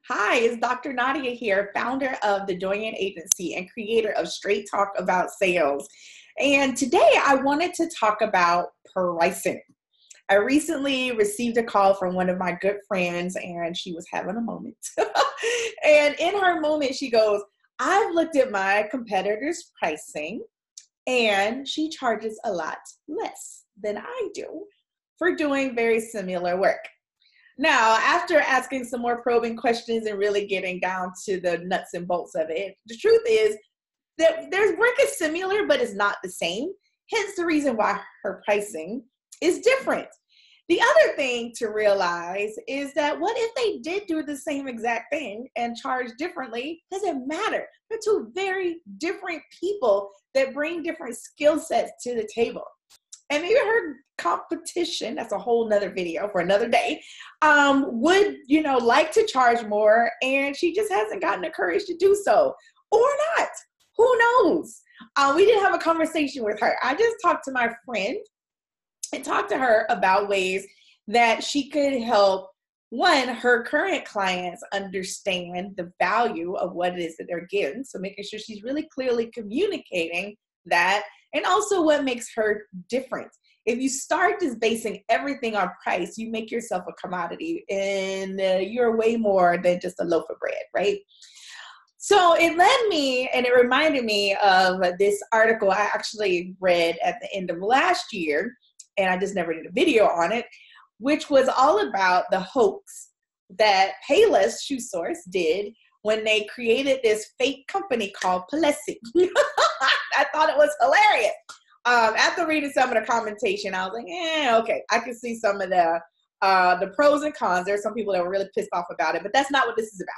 Hi, it's Dr. Nadia here, founder of the Doyenne Agency and creator of Straight Talk About Sales. And today I wanted to talk about pricing. I recently received a call from one of my good friends and she was having a moment. And in her moment, she goes, I've looked at my competitors' pricing and she charges a lot less than I do for doing very similar work. Now, after asking some more probing questions and really getting down to the nuts and bolts of it, the truth is that their work is similar, but it's not the same. Hence the reason why her pricing is different. The other thing to realize is that what if they did do the same exact thing and charge differently? Doesn't matter. They're two very different people that bring different skill sets to the table. And maybe her competition, that's a whole nother video for another day, would, like to charge more and she just hasn't gotten the courage to do so. Or not. Who knows? We didn't have a conversation with her. I just talked to my friend and talked to her about ways that she could help, one, her current clients understand the value of what it is that they're getting. So making sure she's really clearly communicating that, and also what makes her different. If you start just basing everything on price, you make yourself a commodity and you're way more than just a loaf of bread, right? So it led me and it reminded me of this article I actually read at the end of last year, and I just never did a video on it, which was all about the hoax that Payless Shoe Source did when they created this fake company called Palesi. I thought it was hilarious. After reading some of the commentation, I was like, okay, I can see some of the pros and cons. There's some people that were really pissed off about it, but that's not what this is about.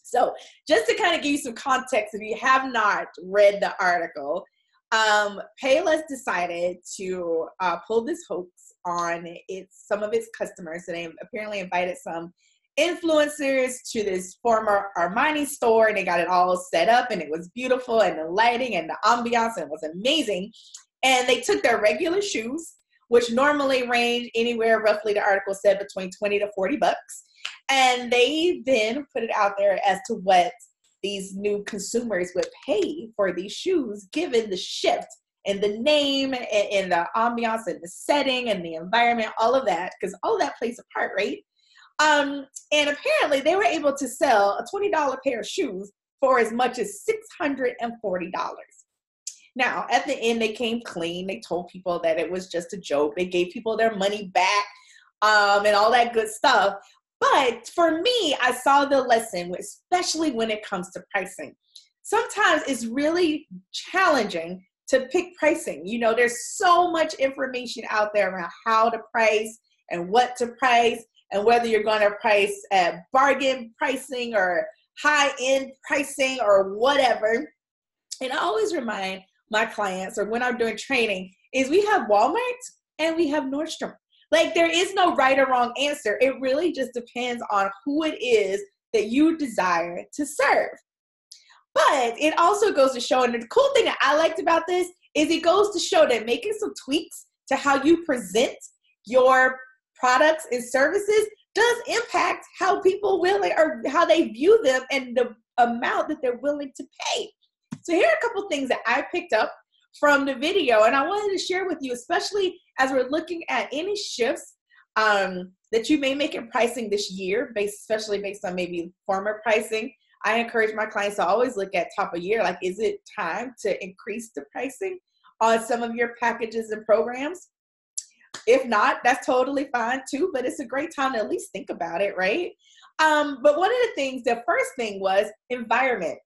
So just to kind of give you some context, if you have not read the article, Payless decided to pull this hoax on some of its customers. So they apparently invited some influencers to this former Armani store, and they got it all set up and it was beautiful, and the lighting and the ambiance, and it was amazing. And they took their regular shoes, which normally range anywhere, roughly the article said, between 20 to 40 bucks. And they then put it out there as to what these new consumers would pay for these shoes, given the shift in the name and the ambiance and the setting and the environment, all of that, because all of that plays a part, right? And apparently they were able to sell a $20 pair of shoes for as much as $640. Now, at the end, they came clean. They told people that it was just a joke. They gave people their money back, and all that good stuff. But for me, I saw the lesson, especially when it comes to pricing. Sometimes it's really challenging to pick pricing. There's so much information out there around how to price and what to price, and whether you're going to price at bargain pricing or high-end pricing or whatever. And I always remind my clients, or when I'm doing training, is we have Walmart and we have Nordstrom. Like, there is no right or wrong answer. It really just depends on who it is that you desire to serve. But it also goes to show, and the cool thing that I liked about this is it goes to show that making some tweaks to how you present your products and services does impact how people willing, or how they view them, and the amount that they're willing to pay. So here are a couple things that I picked up from the video, and I wanted to share with you, especially as we're looking at any shifts that you may make in pricing this year, especially based on maybe former pricing. I encourage my clients to always look at top of year, like, is it time to increase the pricing on some of your packages and programs? If not, that's totally fine too, but it's a great time to at least think about it, right? But one of the first thing was environment.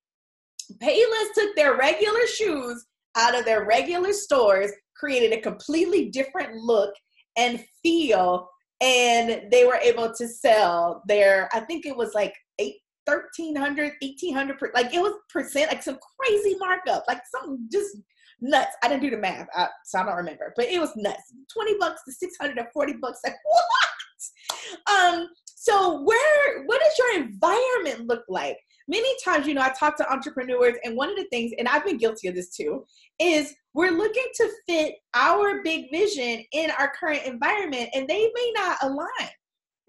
Payless took their regular shoes out of their regular stores, created a completely different look and feel, and they were able to sell their, I think it was like $1,300, $1,800, like it was percent, like some crazy markup, like something just nuts. I didn't do the math, so I don't remember, but it was nuts. 20 bucks to 640 bucks. Like, what? So what does your environment look like? Many times, I talk to entrepreneurs, and one of the things, and I've been guilty of this too, is we're looking to fit our big vision in our current environment, and they may not align.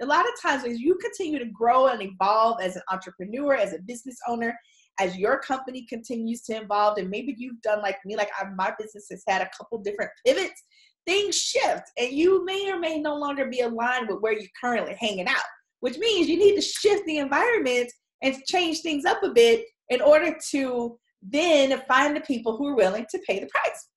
A lot of times as you continue to grow and evolve as an entrepreneur, as a business owner, as your company continues to evolve, and maybe you've done like me, like my business has had a couple different pivots, things shift, and you may or may no longer be aligned with where you're currently hanging out, which means you need to shift the environment and change things up a bit in order to then find the people who are willing to pay the price.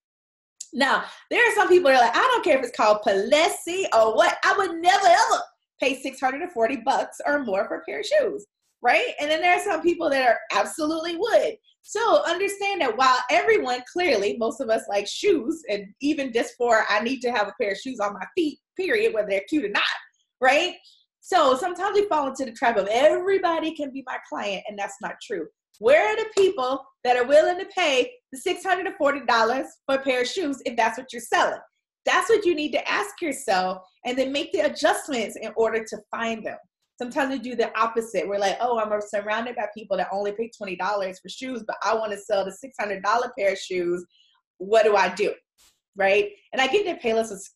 Now, there are some people that are like, I don't care if it's called Palessi or what, I would never ever pay $640 or more for a pair of shoes, right? And then there are some people that are absolutely would. So understand that while everyone, clearly, most of us like shoes, and even just for, I need to have a pair of shoes on my feet, period, whether they're cute or not, right? So sometimes we fall into the trap of everybody can be my client, and that's not true. Where are the people that are willing to pay the $640 for a pair of shoes if that's what you're selling? That's what you need to ask yourself, and then make the adjustments in order to find them. Sometimes we do the opposite. We're like, oh, I'm surrounded by people that only pay $20 for shoes, but I want to sell the $600 pair of shoes. What do I do? Right? And I get that Payless was,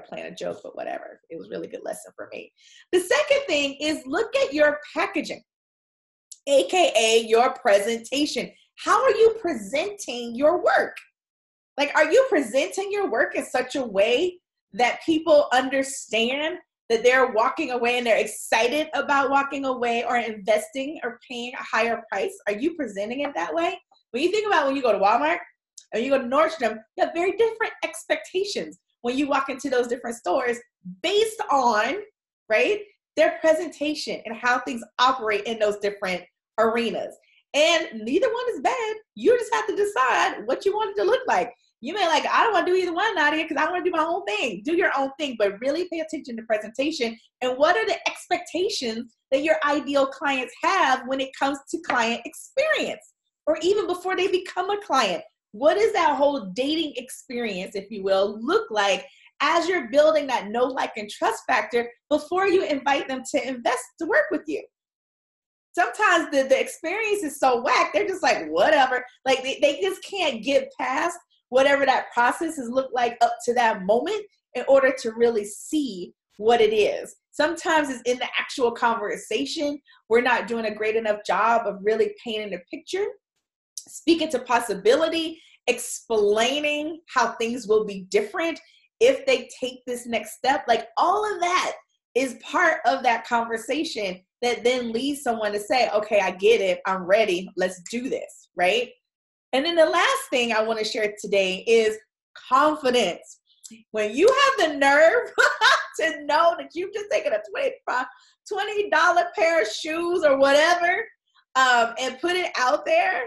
playing a joke, but whatever. It was a really good lesson for me. The second thing is look at your packaging, AKA your presentation. How are you presenting your work? Like, are you presenting your work in such a way that people understand that they're walking away and they're excited about walking away or investing or paying a higher price? Are you presenting it that way? When you think about when you go to Walmart or you go to Nordstrom, you have very different expectations when you walk into those different stores based on, right, their presentation and how things operate in those different arenas. And neither one is bad. You just have to decide what you want it to look like. You may like, I don't want to do either one, Nadia, because I want to do my own thing. Do your own thing, but really pay attention to presentation and what are the expectations that your ideal clients have when it comes to client experience, or even before they become a client. What does that whole dating experience, if you will, look like as you're building that know, like, and trust factor before you invite them to invest to work with you? Sometimes the experience is so whack, they're just like, whatever. Like they just can't get past whatever that process has looked like up to that moment in order to really see what it is. Sometimes it's in the actual conversation. We're not doing a great enough job of really painting the picture, speaking to possibility, explaining how things will be different if they take this next step. Like, all of that is part of that conversation that then leads someone to say, okay, I get it. I'm ready. Let's do this, right? And then the last thing I want to share today is confidence. When you have the nerve to know that you've just taken a $20 pair of shoes or whatever, and put it out there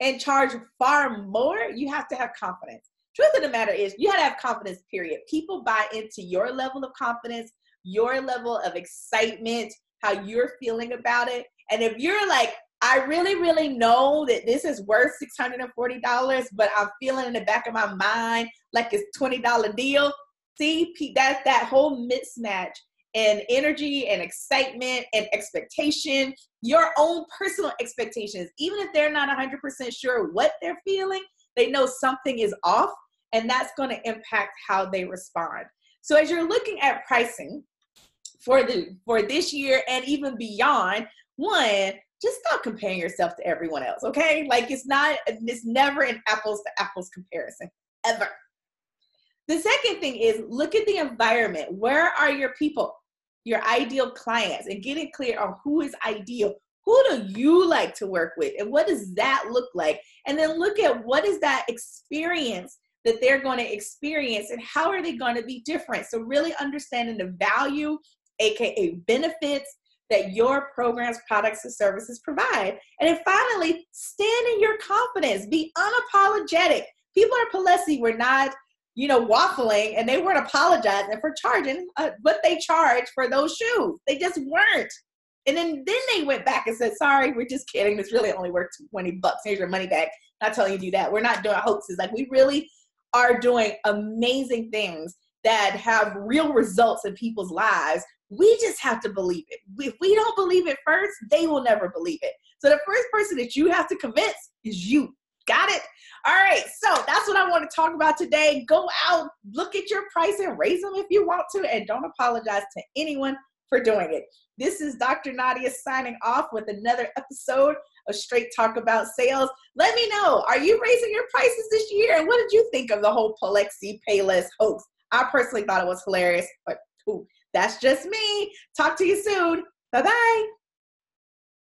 and charge far more, you have to have confidence. Truth of the matter is, you have to have confidence, period. People buy into your level of confidence, your level of excitement, how you're feeling about it. And if you're like, I really, really know that this is worth $640, but I'm feeling in the back of my mind like it's $20 deal. See, that's that whole mismatch in energy and excitement and expectation, your own personal expectations. Even if they're not 100% sure what they're feeling, they know something is off, and that's going to impact how they respond. So as you're looking at pricing for this year and even beyond, one, just stop comparing yourself to everyone else, okay? Like, it's never an apples to apples comparison, ever. The second thing is look at the environment. Where are your people, your ideal clients, and getting clear on who is ideal. Who do you like to work with, and what does that look like? And then look at what is that experience that they're going to experience, and how are they going to be different? So really understanding the value, AKA benefits, that your programs, products, and services provide. And then finally, stand in your confidence. Be unapologetic. People are Palessi. We're not, waffling, and they weren't apologizing for charging what they charged for those shoes. They just weren't. And then they went back and said, sorry, we're just kidding. This really only worked $20. Here's your money back. Not telling you to do that. We're not doing hoaxes. Like, we really are doing amazing things that have real results in people's lives. We just have to believe it. If we don't believe it first, they will never believe it. So the first person that you have to convince is you. Got it? All right. So that's what I want to talk about today. Go out, look at your price, and raise them if you want to. And don't apologize to anyone for doing it. This is Dr. Nadia signing off with another episode of Straight Talk About Sales. Let me know, are you raising your prices this year? And what did you think of the whole Polexi Payless hoax? I personally thought it was hilarious, but that's just me. Talk to you soon. Bye-bye.